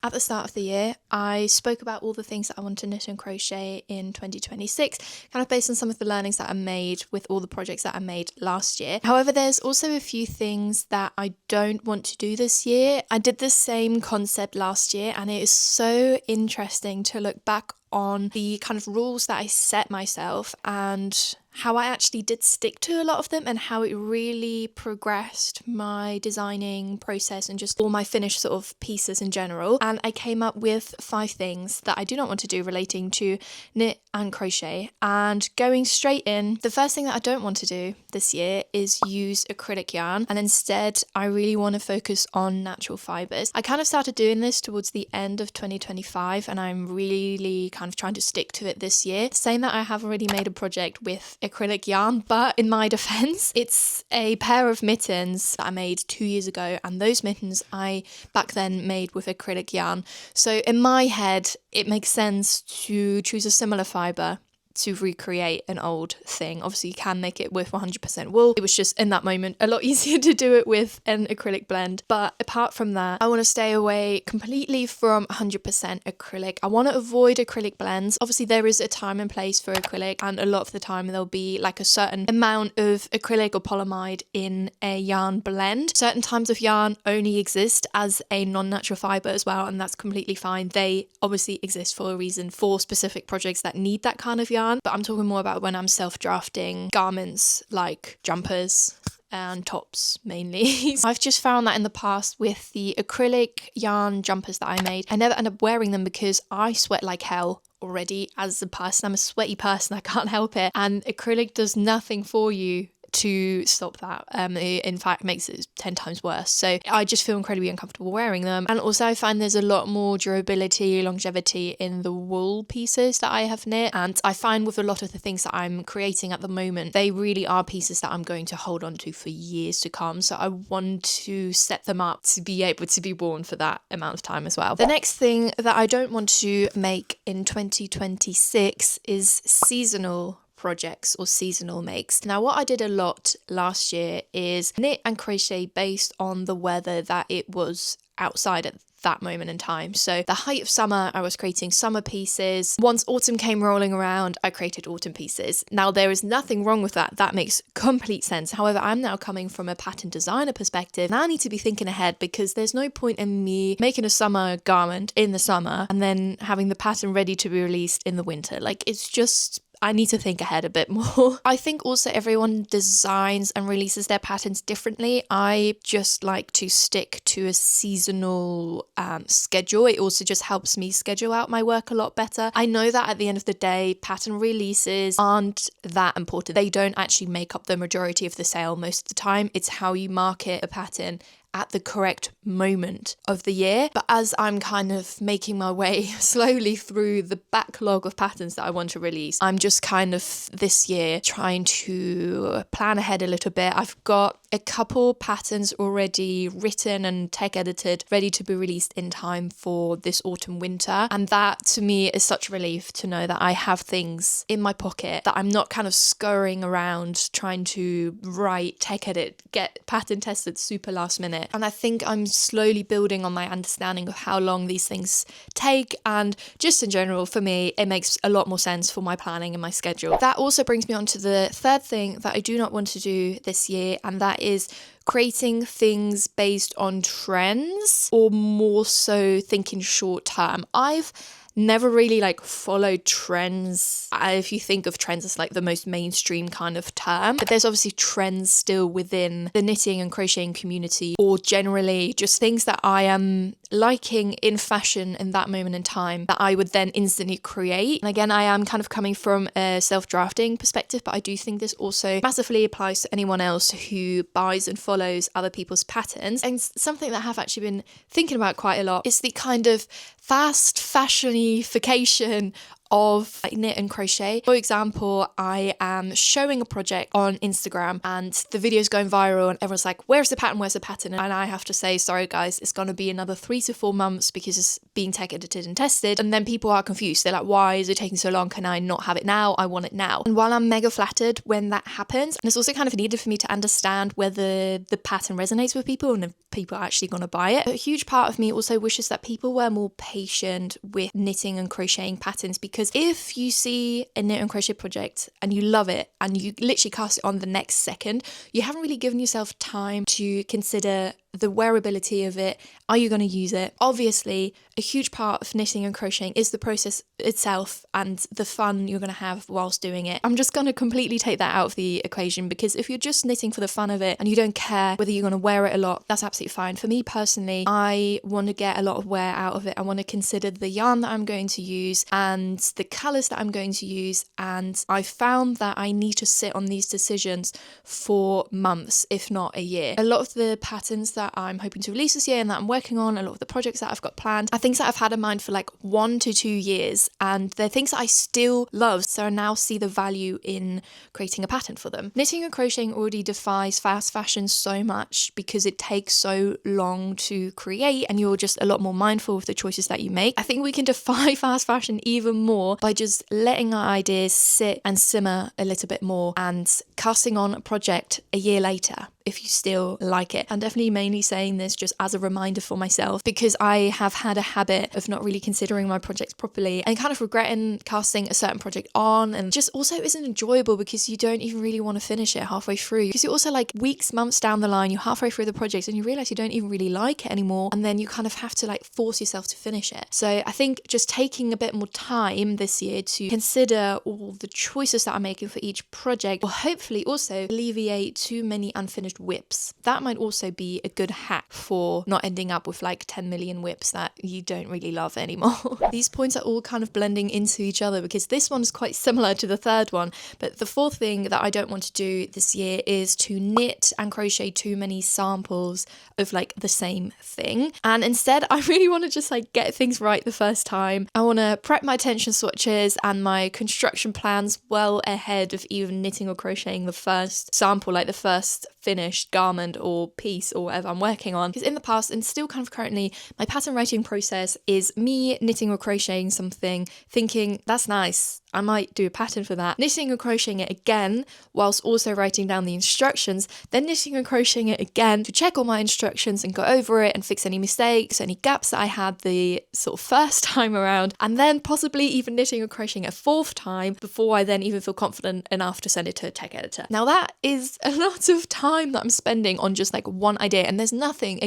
At the start of the year, I spoke about all the things that I want to knit and crochet in 2026, kind of based on some of the learnings that I made with all the projects that I made last year. However, there's also a few things that I don't want to do this year. I did the same concept last year, and it is so interesting to look back on the kind of rules that I set myself and how I actually did stick to a lot of them and how it really progressed my designing process and just all my finished sort of pieces in general. And I came up with 5 things that I do not want to do relating to knit and crochet. And going straight in, the first thing that I don't want to do this year is use acrylic yarn, and instead I really want to focus on natural fibers. I kind of started doing this towards the end of 2025, and I'm really kind of trying to stick to it this year. Saying that, I have already made a project with acrylic yarn, but in my defense, it's a pair of mittens that I made 2 years ago, and those mittens I back then made with acrylic yarn. So in my head, it makes sense to choose a similar fibre to recreate an old thing. Obviously you can make it with 100% wool. It was just in that moment a lot easier to do it with an acrylic blend. But apart from that, I want to stay away completely from 100% acrylic. I want to avoid acrylic blends. Obviously there is a time and place for acrylic, and a lot of the time there'll be like a certain amount of acrylic or polyamide in a yarn blend. Certain types of yarn only exist as a non-natural fibre as well, and that's completely fine. They obviously exist for a reason, for specific projects that need that kind of yarn. But I'm talking more about when I'm self-drafting garments like jumpers and tops mainly. I've just found that in the past with the acrylic yarn jumpers that I made, I never end up wearing them because I sweat like hell already as a person. I'm a sweaty person, I can't help it. And acrylic does nothing for you to stop that. It in fact makes it 10 times worse. So I just feel incredibly uncomfortable wearing them. And also I find there's a lot more durability, longevity in the wool pieces that I have knit. And I find with a lot of the things that I'm creating at the moment, they really are pieces that I'm going to hold on to for years to come. So I want to set them up to be able to be worn for that amount of time as well. The next thing that I don't want to make in 2026 is seasonal projects or seasonal makes. Now, what I did a lot last year is knit and crochet based on the weather that it was outside at that moment in time. So the height of summer, I was creating summer pieces. Once autumn came rolling around, I created autumn pieces. Now, there is nothing wrong with that. That makes complete sense. However, I'm now coming from a pattern designer perspective. Now I need to be thinking ahead, because there's no point in me making a summer garment in the summer and then having the pattern ready to be released in the winter. Like, it's just, I need to think ahead a bit more. I think also everyone designs and releases their patterns differently. I just like to stick to a seasonal schedule. It also just helps me schedule out my work a lot better. I know that at the end of the day, pattern releases aren't that important. They don't actually make up the majority of the sale most of the time. It's how you market a pattern at the correct moment of the year. But as I'm kind of making my way slowly through the backlog of patterns that I want to release, I'm just kind of this year trying to plan ahead a little bit. I've got a couple patterns already written and tech edited, ready to be released in time for this autumn winter. And that to me is such a relief to know that I have things in my pocket, that I'm not kind of scurrying around trying to write, tech edit, get pattern tested super last minute. And I think I'm slowly building on my understanding of how long these things take, and just in general, for me, it makes a lot more sense for my planning and my schedule. That also brings me on to the third thing that I do not want to do this year, and that is creating things based on trends, or more so thinking short term. I've never really followed trends. If you think of trends as the most mainstream kind of term, but there's obviously trends still within the knitting and crocheting community, or generally just things that I am liking in fashion in that moment in time that I would then instantly create. And again, I am kind of coming from a self-drafting perspective, but I do think this also massively applies to anyone else who buys and follows other people's patterns. And something that I have actually been thinking about quite a lot is the kind of fast fashionification of like knit and crochet. For example, I am showing a project on Instagram and the video's going viral and everyone's like, where's the pattern, where's the pattern? And I have to say, sorry guys, it's going to be another 3 to 4 months because it's being tech edited and tested. And then people are confused. They're like, why is it taking so long? Can I not have it now? I want it now. And while I'm mega flattered when that happens, and it's also kind of needed for me to understand whether the pattern resonates with people and if people are actually going to buy it. But a huge part of me also wishes that people were more patient with knitting and crocheting patterns, because if you see a knit and crochet project and you love it and you literally cast it on the next second, you haven't really given yourself time to consider the wearability of it. Are you going to use it? Obviously, a huge part of knitting and crocheting is the process itself and the fun you're going to have whilst doing it. I'm just going to completely take that out of the equation, because if you're just knitting for the fun of it and you don't care whether you're going to wear it a lot, that's absolutely fine. For me personally, I want to get a lot of wear out of it. I want to consider the yarn that I'm going to use and the colours that I'm going to use, and I found that I need to sit on these decisions for months, if not a year. A lot of the patterns that I'm hoping to release this year and that I'm working on, a lot of the projects that I've got planned, are things that I've had in mind for like 1 to 2 years, and they're things that I still love, so I now see the value in creating a pattern for them. Knitting and crocheting already defies fast fashion so much because it takes so long to create and you're just a lot more mindful of the choices that you make. I think we can defy fast fashion even more by just letting our ideas sit and simmer a little bit more and casting on a project a year later if you still like it. I'm definitely mainly saying this just as a reminder for myself, because I have had a habit of not really considering my projects properly and kind of regretting casting a certain project on, and just also isn't enjoyable because you don't even really want to finish it halfway through, because you're also like weeks, months down the line, you're halfway through the project and you realize you don't even really like it anymore, and then you kind of have to like force yourself to finish it. So I think just taking a bit more time this year to consider all the choices that I'm making for each project will hopefully also alleviate too many unfinished whips. That might also be a good hack for not ending up with like 10 million whips that you don't really love anymore. These points are all kind of blending into each other because this one is quite similar to the third one, but the fourth thing that I don't want to do this year is to knit and crochet too many samples of like the same thing, and instead I really want to just like get things right the first time. I want to prep my tension swatches and my construction plans well ahead of even knitting or crocheting the first sample, like the first finished garment or piece or whatever I'm working on, because in the past and still kind of currently, my pattern writing process is me knitting or crocheting something, thinking that's nice, I might do a pattern for that, knitting and crocheting it again whilst also writing down the instructions, then knitting and crocheting it again to check all my instructions and go over it and fix any mistakes, any gaps that I had the sort of first time around, and then possibly even knitting and crocheting a fourth time before I then even feel confident enough to send it to a tech editor. Now that is a lot of time that I'm spending on just like one idea, and there's nothing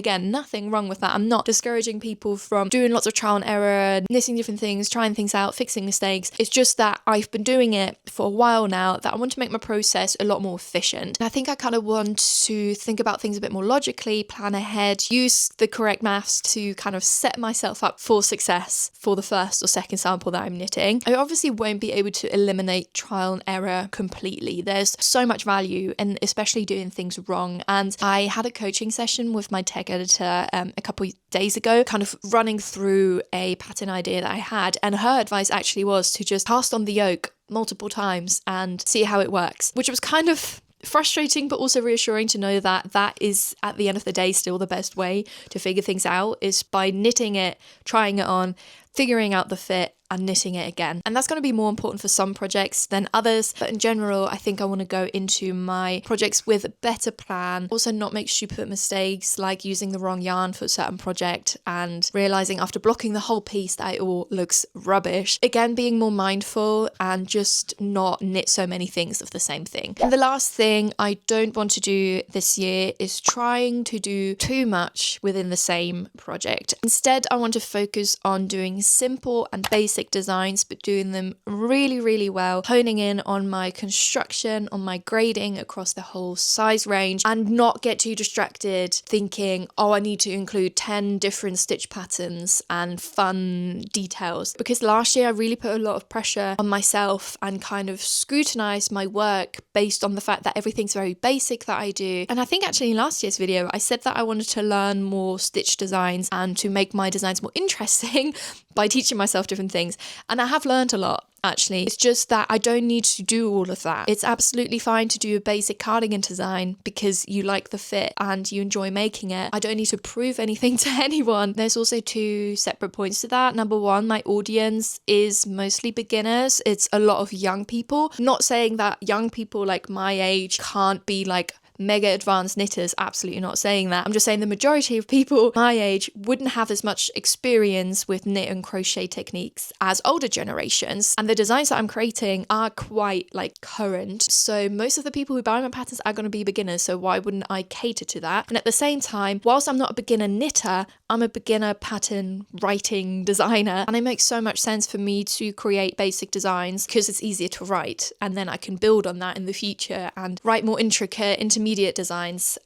wrong with that. I'm not discouraging people from doing lots of trial and error, knitting different things, trying things out, fixing mistakes. It's just that I've been doing it for a while now, that I want to make my process a lot more efficient. And I think I kind of want to think about things a bit more logically, plan ahead, use the correct maths to kind of set myself up for success for the first or second sample that I'm knitting. I obviously won't be able to eliminate trial and error completely. There's so much value in especially doing things wrong. And I had a coaching session with my tech editor a couple of days ago, kind of running through a pattern idea that I had, and her advice actually was to just cast on the yoke multiple times and see how it works, which was kind of frustrating but also reassuring to know that that is at the end of the day still the best way to figure things out, is by knitting it, trying it on, figuring out the fit and knitting it again. And that's going to be more important for some projects than others, but in general I think I want to go into my projects with a better plan, also not make stupid mistakes like using the wrong yarn for a certain project and realizing after blocking the whole piece that it all looks rubbish. Again, being more mindful and just not knit so many things of the same thing. And the last thing I don't want to do this year is trying to do too much within the same project. Instead, I want to focus on doing simple and basic designs, but doing them really, really well, honing in on my construction, on my grading across the whole size range, and not get too distracted thinking, oh, I need to include 10 different stitch patterns and fun details. Because last year I really put a lot of pressure on myself and kind of scrutinized my work based on the fact that everything's very basic that I do. And I think actually in last year's video I said that I wanted to learn more stitch designs and to make my designs more interesting by teaching myself different things, and I have learned a lot. actually. It's just that I don't need to do all of that. It's absolutely fine to do a basic cardigan design because you like the fit and you enjoy making it. I don't need to prove anything to anyone. There's also two separate points to that. Number one, my audience is mostly beginners. It's a lot of young people. Not saying that young people like my age can't be like mega advanced knitters, absolutely not saying that. I'm just saying the majority of people my age wouldn't have as much experience with knit and crochet techniques as older generations, and the designs that I'm creating are quite like current, so most of the people who buy my patterns are going to be beginners, so why wouldn't I cater to that? And at the same time, whilst I'm not a beginner knitter, I'm a beginner pattern writing designer, and it makes so much sense for me to create basic designs because it's easier to write, and then I can build on that in the future and write more intricate intermediate designs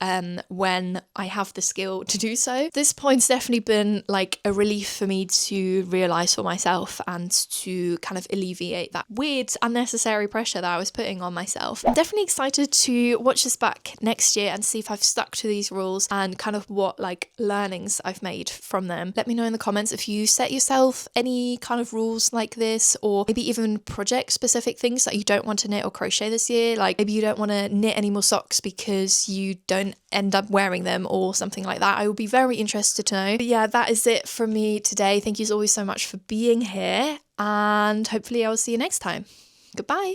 when I have the skill to do so. This point's definitely been like a relief for me to realize for myself and to kind of alleviate that weird unnecessary pressure that I was putting on myself. I'm definitely excited to watch this back next year and see if I've stuck to these rules and kind of what like learnings I've made from them. Let me know in the comments if you set yourself any kind of rules like this, or maybe even project specific things that you don't want to knit or crochet this year. Like maybe you don't want to knit any more socks because you don't end up wearing them or something like that. I will be very interested to know. But yeah, that is it from me today. Thank you always so much for being here, and hopefully I will see you next time. Goodbye.